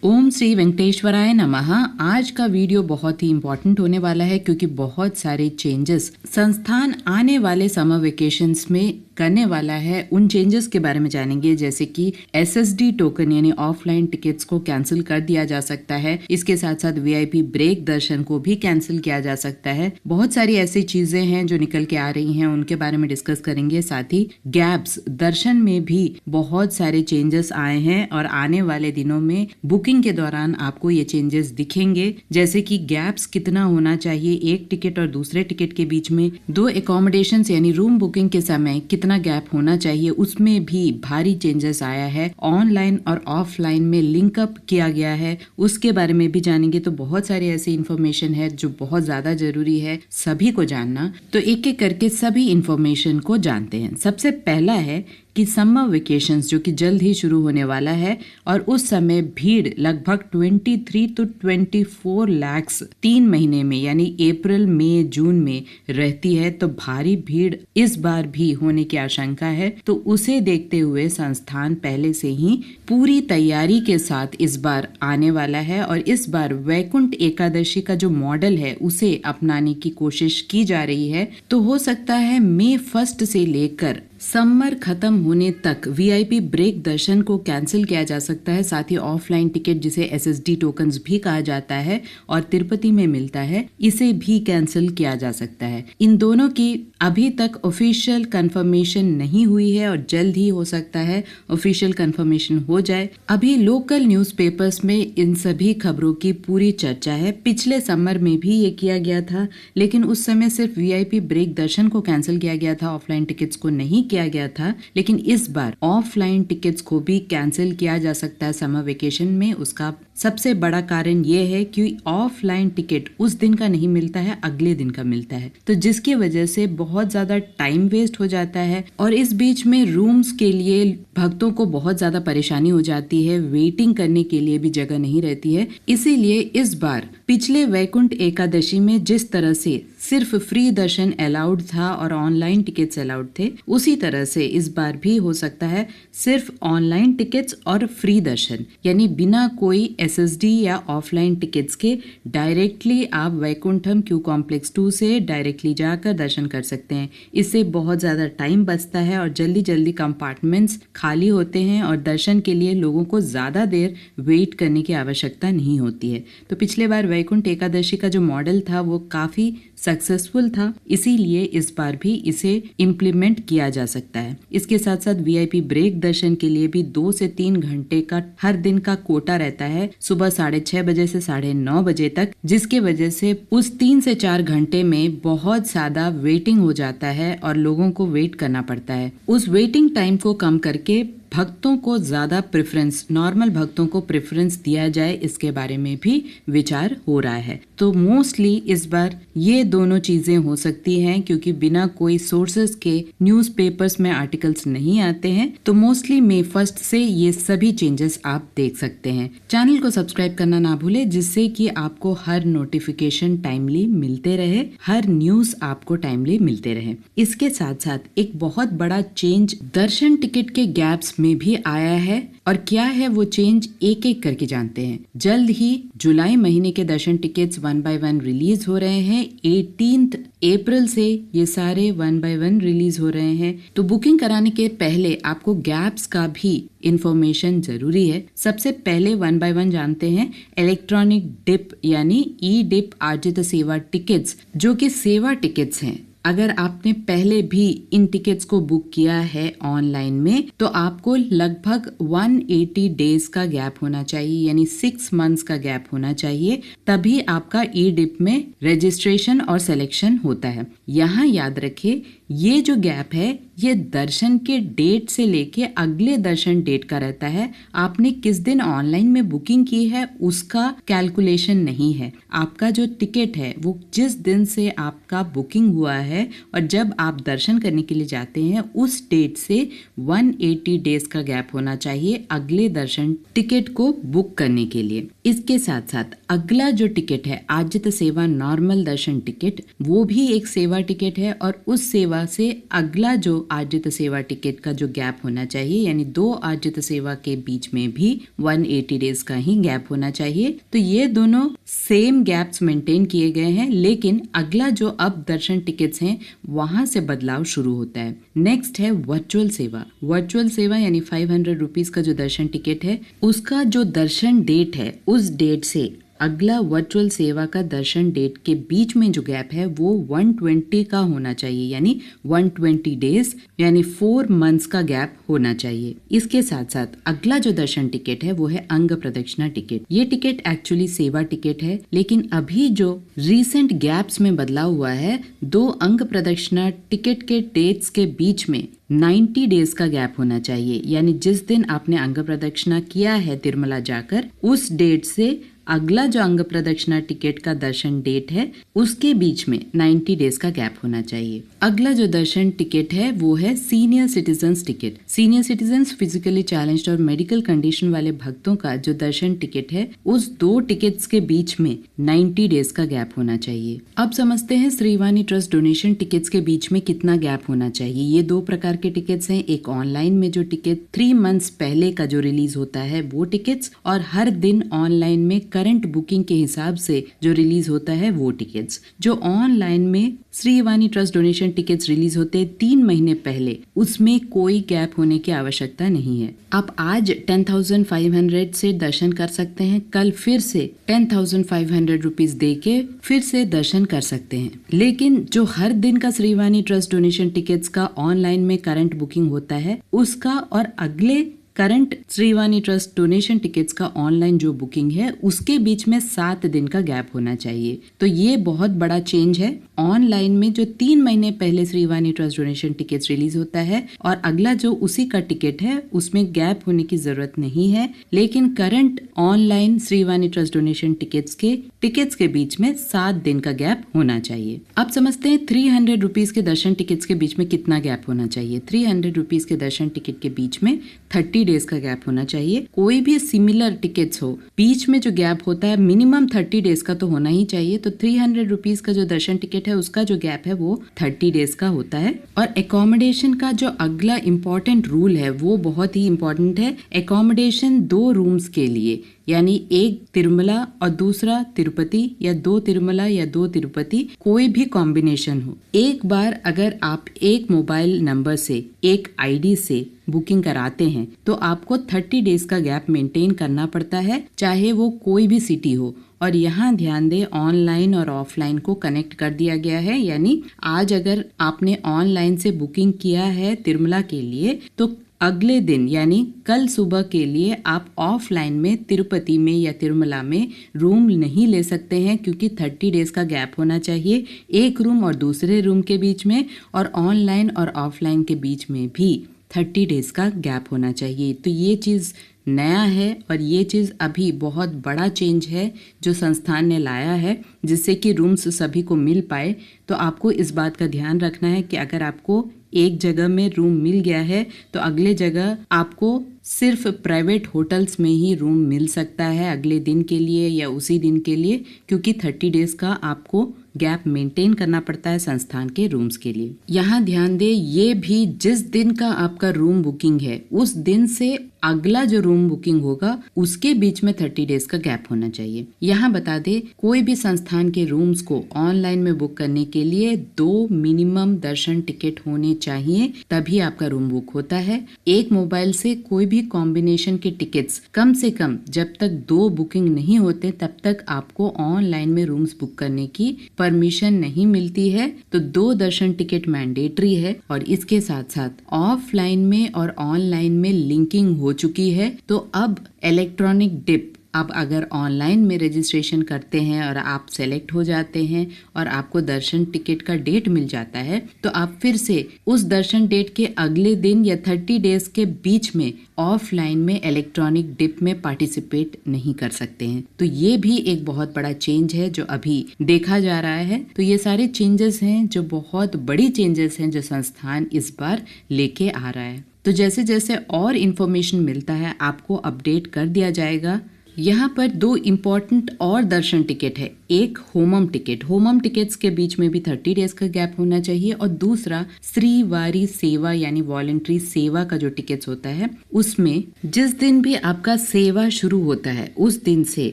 ओम श्री वेंकटेश्वराय नमः। आज का वीडियो बहुत ही इम्पोर्टेंट होने वाला है क्योंकि बहुत सारे चेंजेस संस्थान आने वाले समर वेकेशंस में करने वाला है। उन चेंजेस के बारे में जानेंगे, जैसे कि एसएसडी टोकन यानी ऑफलाइन टिकट्स को कैंसिल कर दिया जा सकता है। इसके साथ साथ वीआईपी ब्रेक दर्शन को भी कैंसिल किया जा सकता है। बहुत सारी ऐसी चीजें हैं जो निकल के आ रही हैं, उनके बारे में डिस्कस करेंगे। साथ ही गैप्स दर्शन में भी बहुत सारे चेंजेस आए हैं और आने वाले दिनों में बुकिंग के दौरान आपको ये चेंजेस दिखेंगे, जैसे कि गैप्स कितना होना चाहिए एक टिकट और दूसरे टिकट के बीच में, दो एकोमोडेशन यानी रूम बुकिंग के समय कितना गैप होना चाहिए, उसमें भी भारी चेंजेस आया है। ऑनलाइन और ऑफलाइन में लिंकअप किया गया है, उसके बारे में भी जानेंगे। तो बहुत सारी ऐसी इंफॉर्मेशन है जो बहुत ज्यादा जरूरी है सभी को जानना। तो एक एक करके सभी इंफॉर्मेशन को जानते हैं। सबसे पहला है कि समर वेकेशंस जो कि जल्द ही शुरू होने वाला है और उस समय भीड़ लगभग 23 to 24 लाख 3 महीने में यानी अप्रैल मई जून में रहती है। तो भारी भीड़ इस बार भी होने की आशंका है। तो उसे देखते हुए संस्थान पहले से ही पूरी तैयारी के साथ इस बार आने वाला है और इस बार वैकुंठ एकादशी का जो मॉडल है उसे अपनाने की कोशिश की जा रही है। तो हो सकता है मई 1 से लेकर समर खत्म होने तक वीआईपी ब्रेक दर्शन को कैंसिल किया जा सकता है। साथ ही ऑफलाइन टिकट जिसे एसएसडी टोकन्स भी कहा जाता है और तिरुपति में मिलता है, इसे भी कैंसिल किया जा सकता है। इन दोनों की अभी तक ऑफिशियल कंफर्मेशन नहीं हुई है और जल्द ही हो सकता है ऑफिशियल कंफर्मेशन हो जाए। अभी लोकल न्यूज़पेपर्स में इन सभी खबरों की पूरी चर्चा है। पिछले समर में भी ये किया गया था, लेकिन उस समय सिर्फ वीआईपी ब्रेक दर्शन को कैंसिल किया गया था, ऑफलाइन टिकट्स को नहीं किया गया था। लेकिन इस बार ऑफलाइन टिकट्स को भी कैंसिल किया जा सकता है समर वेकेशन में। उसका सबसे बड़ा कारण ये है कि ऑफलाइन टिकट उस दिन का नहीं मिलता है, अगले दिन का मिलता है, तो जिसकी वजह से बहुत ज्यादा टाइम वेस्ट हो जाता है और इस बीच में रूम्स के लिए भक्तों को बहुत ज्यादा परेशानी हो जाती है, वेटिंग करने के लिए भी जगह नहीं रहती है। इसीलिए इस बार पिछले वैकुंठ एकादशी में जिस तरह से सिर्फ फ्री दर्शन अलाउड था और ऑनलाइन टिकट्स अलाउड थे, उसी तरह से इस बार भी हो सकता है सिर्फ ऑनलाइन टिकट्स और फ्री दर्शन, यानी बिना कोई एसएसडी या ऑफलाइन टिकट्स के डायरेक्टली आप वैकुंठम क्यू कॉम्प्लेक्स 2 से डायरेक्टली जाकर दर्शन कर सकते हैं। इससे बहुत ज्यादा टाइम बचता है और जल्दी जल्दी कंपार्टमेंट्स खाली होते हैं और दर्शन के लिए लोगों को ज्यादा देर वेट करने की आवश्यकता नहीं होती है। तो पिछले बार वैकुंठ एकादशी का जो मॉडल था वो काफी सक्सेसफुल था, इसीलिए इस बार भी इसे इम्प्लीमेंट किया जा सकता है। इसके साथ साथ वीआईपी ब्रेक दर्शन के लिए भी 2 से 3 घंटे का हर दिन का कोटा रहता है, सुबह 6:30 बजे से 9:30 बजे तक, जिसके वजह से उस 3 से 4 घंटे में बहुत ज्यादा वेटिंग हो जाता है और लोगों को वेट करना पड़ता है। उस वेटिंग टाइम को कम करके भक्तों को ज्यादा प्रेफरेंस, नॉर्मल भक्तों को प्रेफरेंस दिया जाए, इसके बारे में भी विचार हो रहा है। तो मोस्टली इस बार ये दोनों चीजें हो सकती हैं क्योंकि बिना कोई सोर्सेस के न्यूज़पेपर्स में आर्टिकल्स नहीं आते हैं। तो मोस्टली मई 1 से ये सभी चेंजेस आप देख सकते हैं। चैनल को सब्सक्राइब करना ना भूले, जिससे कि आपको हर नोटिफिकेशन टाइमली मिलते रहे, हर न्यूज आपको टाइमली मिलते रहे। इसके साथ साथ एक बहुत बड़ा चेंज दर्शन टिकट के गैप्स में भी आया है और क्या है वो चेंज, एक एक करके जानते हैं। जल्द ही जुलाई महीने के दर्शन टिकट्स 1 by 1 रिलीज हो रहे हैं। 18 अप्रैल से ये सारे 1 by 1 रिलीज हो रहे हैं। तो बुकिंग कराने के पहले आपको गैप्स का भी इंफॉर्मेशन जरूरी है। सबसे पहले 1 by 1 जानते हैं इलेक्ट्रॉनिक डिप यानी ई डिप आर्जित सेवा टिकट्स, जो कि सेवा टिकट्स हैं। अगर आपने पहले भी इन टिकट्स को बुक किया है ऑनलाइन में, तो आपको लगभग 180 डेज का गैप होना चाहिए, यानी 6 मंथ्स का गैप होना चाहिए, तभी आपका ई डिप में रजिस्ट्रेशन और सिलेक्शन होता है। यहाँ याद रखिए, ये जो गैप है ये दर्शन के डेट से लेके अगले दर्शन डेट का रहता है। आपने किस दिन ऑनलाइन में बुकिंग की है उसका कैलकुलेशन नहीं है। आपका जो टिकट है वो जिस दिन से आपका बुकिंग हुआ है और जब आप दर्शन करने के लिए जाते हैं उस डेट से 180 डेज का गैप होना चाहिए अगले दर्शन टिकट को बुक करने के लिए। इसके साथ साथ अगला जो टिकट है आर्जित सेवा नॉर्मल दर्शन टिकट, वो भी एक सेवा सेवा टिकट है और उस सेवा से अगला जो आर्जित सेवा टिकट का जो गैप होना चाहिए, यानी 2 आर्जित सेवा के बीच में भी 180 डेज का ही गैप होना चाहिए। तो ये दोनों सेम गैप्स मेंटेन किए गए हैं, लेकिन अगला जो अब दर्शन टिकट्स हैं वहां से बदलाव शुरू होता है। नेक्स्ट है वर्चुअल सेवा। वर्चुअल सेवा यानी 500 रुपीज का जो दर्शन टिकट है, उसका जो दर्शन डेट है उस डेट से अगला वर्चुअल सेवा का दर्शन डेट के बीच में जो गैप है वो 120 का होना चाहिए, यानी 120 डेज यानी 4 मंथ्स का गैप होना चाहिए। इसके साथ साथ अगला जो दर्शन टिकट है वो है अंग प्रदक्षिणा टिकट। ये टिकट एक्चुअली सेवा टिकट है, लेकिन अभी जो रिसेंट गैप्स में बदलाव हुआ है, 2 अंग प्रदक्षिणा टिकट के डेट्स के बीच में 90 डेज का गैप होना चाहिए, यानी जिस दिन आपने अंग प्रदक्षिणा किया है तिरुमला जाकर, उस डेट से अगला जो अंग प्रदक्षिणा टिकट का दर्शन डेट है उसके बीच में 90 डेज का गैप होना चाहिए। अगला जो दर्शन टिकट है वो है senior citizens ticket. Senior citizens, physically challenged और मेडिकल कंडीशन वाले भक्तों का जो दर्शन टिकट है उस 2 टिकट्स के बीच में 90 डेज का गैप होना चाहिए। अब समझते हैं श्रीवाणी ट्रस्ट डोनेशन टिकट्स के बीच में कितना गैप होना चाहिए। ये 2 प्रकार के टिकट्स हैं, एक ऑनलाइन में जो टिकट 3 मंथ्स पहले का जो रिलीज होता है वो टिकट्स, और हर दिन ऑनलाइन में करंट बुकिंग के हिसाब से जो रिलीज होता है वो टिकट्स। जो ऑनलाइन में Srivani trust donation tickets release होते हैं 3 महीने पहले, उसमें कोई गैप होने की आवश्यकता नहीं है। आप आज 10,500 से दर्शन कर सकते हैं, कल फिर से 10,500 रुपीज दे के फिर से दर्शन कर सकते हैं। लेकिन जो हर दिन का श्रीवाणी ट्रस्ट डोनेशन टिकट्स का ऑनलाइन में करंट बुकिंग होता है उसका और अगले current Srivani trust donation tickets का ऑनलाइन जो बुकिंग है उसके बीच में 7 दिन का गैप होना चाहिए। तो ये बहुत बड़ा चेंज है। ऑनलाइन में जो 3 महीने पहले Srivani trust donation tickets release होता है और अगला जो उसी का टिकट है उसमें गैप होने की जरूरत नहीं है, लेकिन current online Srivani trust donation tickets के बीच में 7 दिन का गैप होना चाहिए। अब समझते हैं 300 रुपीज के दर्शन टिकट्स के बीच में कितना गैप होना चाहिए। 300 रुपीज के दर्शन टिकट के बीच में 30 डेज का गैप होना चाहिए। कोई भी सिमिलर टिकट्स हो, बीच में जो गैप होता है मिनिमम 30 डेज का तो होना ही चाहिए। तो 300 रुपीज का जो दर्शन टिकट है उसका जो गैप है वो 30 डेज का होता है। और एकोमोडेशन का जो अगला इम्पोर्टेंट रूल है वो बहुत ही इम्पोर्टेंट है। एकोमोडेशन 2 रूम्स के लिए, यानी एक तिरुमला और दूसरा तिरुपति, या 2 तिरुमला या 2 तिरुपति, कोई भी कॉम्बिनेशन हो, एक बार अगर आप एक मोबाइल नंबर से एक आईडी से बुकिंग कराते हैं तो आपको 30 डेज का गैप मेंटेन करना पड़ता है, चाहे वो कोई भी सिटी हो। और यहाँ ध्यान दें, ऑनलाइन और ऑफलाइन को कनेक्ट कर दिया गया है, यानी आज अगर आपने ऑनलाइन से बुकिंग किया है तिरुमला के लिए तो अगले दिन यानी कल सुबह के लिए आप ऑफलाइन में तिरुपति में या तिरुमला में रूम नहीं ले सकते हैं, क्योंकि 30 डेज का गैप होना चाहिए एक रूम और दूसरे रूम के बीच में, और ऑनलाइन और ऑफलाइन के बीच में भी 30 डेज का गैप होना चाहिए। तो ये चीज़ नया है और ये चीज़ अभी बहुत बड़ा चेंज है जो संस्थान ने लाया है, जिससे कि रूम्स सभी को मिल पाए। तो आपको इस बात का ध्यान रखना है कि अगर आपको एक जगह में रूम मिल गया है तो अगले जगह आपको सिर्फ प्राइवेट होटल्स में ही रूम मिल सकता है अगले दिन के लिए या उसी दिन के लिए, क्योंकि 30 डेज का आपको गैप मेंटेन करना पड़ता है संस्थान के रूम्स के लिए। यहाँ ध्यान दें, ये भी जिस दिन का आपका रूम बुकिंग है उस दिन से अगला जो रूम बुकिंग होगा उसके बीच में 30 डेज का गैप होना चाहिए। यहाँ बता दे, कोई भी संस्थान के रूम्स को ऑनलाइन में बुक करने के लिए 2 मिनिमम दर्शन टिकट होने चाहिए, तभी आपका रूम बुक होता है। एक मोबाइल से कोई भी कॉम्बिनेशन के टिकट्स कम से कम जब तक 2 बुकिंग नहीं होते तब तक आपको ऑनलाइन में रूम्स बुक करने की परमिशन नहीं मिलती है। तो 2 दर्शन टिकट मैंडेटरी है, और इसके साथ साथ ऑफलाइन में और ऑनलाइन में लिंकिंग हो चुकी है। तो अब इलेक्ट्रॉनिक डिप, अब अगर ऑनलाइन में रजिस्ट्रेशन करते हैं और आप सेलेक्ट हो जाते हैं और आपको दर्शन टिकट का डेट मिल जाता है, तो आप फिर से उस दर्शन डेट के अगले दिन या 30 डेज के बीच में ऑफलाइन में इलेक्ट्रॉनिक डिप में पार्टिसिपेट नहीं कर सकते हैं। तो ये भी एक बहुत बड़ा चेंज है जो अभी देखा जा रहा है। तो ये सारे चेंजेस हैं जो बहुत बड़ी चेंजेस हैं जो संस्थान इस बार लेके आ रहा है। तो जैसे जैसे और इन्फॉर्मेशन मिलता है आपको अपडेट कर दिया जाएगा। यहाँ पर 2 इम्पोर्टेंट और दर्शन टिकट है। एक होमम टिकट, होमम टिकट्स के बीच में भी 30 डेज का गैप होना चाहिए, और दूसरा श्रीवारी सेवा यानी वॉलंटरी सेवा का जो टिकट्स होता है उसमें जिस दिन भी आपका सेवा शुरू होता है उस दिन से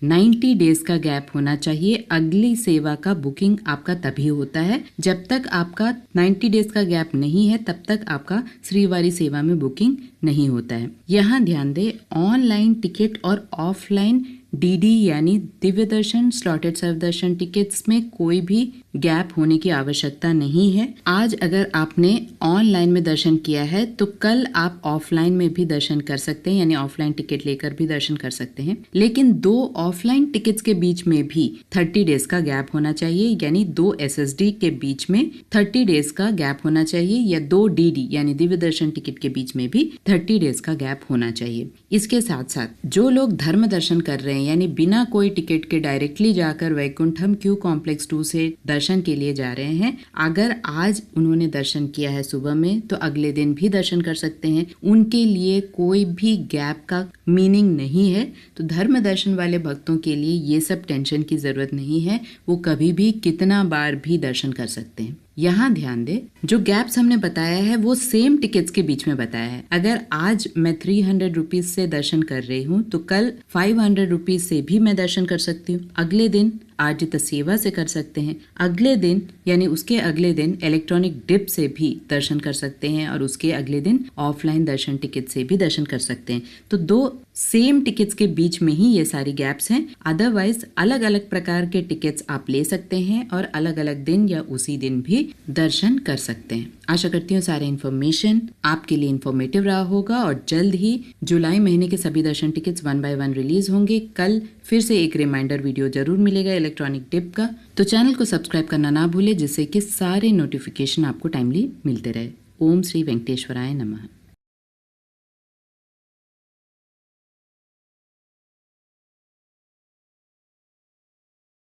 90 डेज का गैप होना चाहिए। अगली सेवा का बुकिंग आपका तभी होता है, जब तक आपका 90 डेज का गैप नहीं है तब तक आपका श्रीवारी सेवा में बुकिंग नहीं होता है। यहाँ ध्यान दें, ऑनलाइन टिकट और ऑफलाइन डीडी यानी दिव्य दर्शन स्लॉटेड सर्व दर्शन टिकट्स में कोई भी गैप होने की आवश्यकता नहीं है। आज अगर आपने ऑनलाइन में दर्शन किया है तो कल आप ऑफलाइन में भी दर्शन कर सकते हैं, यानी ऑफलाइन टिकट लेकर भी दर्शन कर सकते हैं। लेकिन 2 ऑफलाइन टिकट्स के बीच में भी 30 डेज का गैप होना चाहिए, यानी 2 SSD के बीच में 30 डेज का गैप होना चाहिए, या 2 DD यानी दिव्य दर्शन टिकट के बीच में भी 30 डेज का गैप होना चाहिए। इसके साथ साथ जो लोग धर्म दर्शन कर रहे हैं यानी बिना कोई टिकट के डायरेक्टली जाकर वैकुंठम क्यू कॉम्प्लेक्स 2 से दर्शन के लिए जा रहे हैं, अगर आज उन्होंने दर्शन किया है सुबह में तो अगले दिन भी दर्शन कर सकते हैं। उनके लिए कोई भी गैप का मीनिंग नहीं है। तो धर्म दर्शन वाले भक्तों के लिए ये सब टेंशन की जरूरत नहीं है, वो कभी भी कितना बार भी दर्शन कर सकते हैं। यहाँ ध्यान दे, जो गैप्स हमने बताया है वो सेम टिकट्स के बीच में बताया है। अगर आज मैं 300 रुपीज से दर्शन कर रही हूँ तो कल 500 रुपीज से भी मैं दर्शन कर सकती हूँ। अगले दिन आर्जित सेवा से कर सकते हैं, अगले दिन यानी उसके अगले दिन इलेक्ट्रॉनिक डिप से भी दर्शन कर सकते हैं, और उसके अगले दिन ऑफलाइन दर्शन टिकट से भी दर्शन कर सकते हैं। तो 2 सेम टिकट्स के बीच में ही ये सारी गैप्स हैं। अदरवाइज अलग अलग प्रकार के टिकट्स आप ले सकते हैं और अलग अलग दिन या उसी दिन भी दर्शन कर सकते हैं। आशा करती हूँ सारे इन्फॉर्मेशन आपके लिए इन्फॉर्मेटिव रहा होगा, और जल्द ही जुलाई महीने के सभी दर्शन टिकट्स 1 by 1 रिलीज होंगे। कल फिर से एक रिमाइंडर वीडियो जरूर मिलेगा इलेक्ट्रॉनिक डिप का, तो चैनल को सब्सक्राइब करना ना भूले, जिससे कि सारे नोटिफिकेशन आपको टाइमली मिलते रहे। ओम श्री वेंकटेश्वराय नमः।